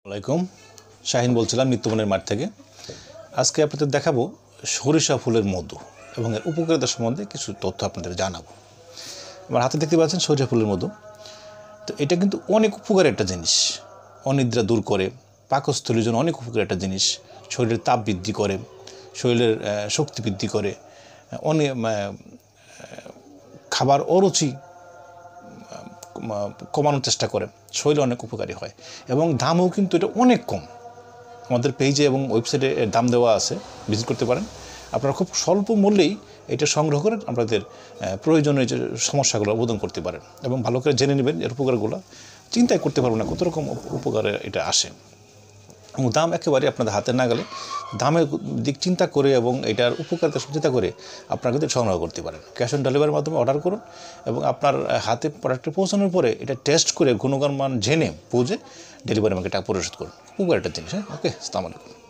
আসসালামাইকুম, শাহিন বলছিলাম নিত্যবনের মাঠ থেকে। আজকে আপনাদের দেখাবো সরিষা ফুলের মধু এবং এর উপকারিতা সম্বন্ধে কিছু তথ্য আপনাদের জানাবো। আমার হাতে দেখতে পাচ্ছেন সরিষা ফুলের মধু। তো এটা কিন্তু অনেক উপকারী একটা জিনিস, অনিদ্রা দূর করে, পাকস্থলীর জন্য অনেক উপকারী একটা জিনিস, শরীরের তাপ বৃদ্ধি করে, শরীরের শক্তি বৃদ্ধি করে, অনেক খাবার অরুচি কমানোর চেষ্টা করে, শরীরে অনেক উপকারী হয় এবং দামও কিন্তু এটা অনেক কম। আমাদের পেজে এবং ওয়েবসাইটে এর দাম দেওয়া আছে, ভিজিট করতে পারেন। আপনারা খুব স্বল্প মূল্যেই এটা সংগ্রহ করে আপনাদের প্রয়োজনীয় যে সমস্যাগুলো বোধন করতে পারেন এবং ভালো করে জেনে নেবেন এর উপকারগুলো। চিন্তাই করতে পারবেন না কত রকম উপকারে এটা আসে এবং দাম একেবারে আপনাদের হাতে না গেলে দামের দিক চিন্তা করে এবং এটার উপকারিতা চিন্তা করে আপনারা কিন্তু সংগ্রহ করতে পারেন। ক্যাশ অন ডেলিভারির মাধ্যমে অর্ডার করুন এবং আপনার হাতে প্রোডাক্টটি পৌঁছানোর পরে এটা টেস্ট করে গুণগত মান জেনে বুঝে ডেলিভারি আমাকে টাকা পরিশোধ করুন। উপকার একটা জিনিস। ওকে, আসসালামু আলাইকুম।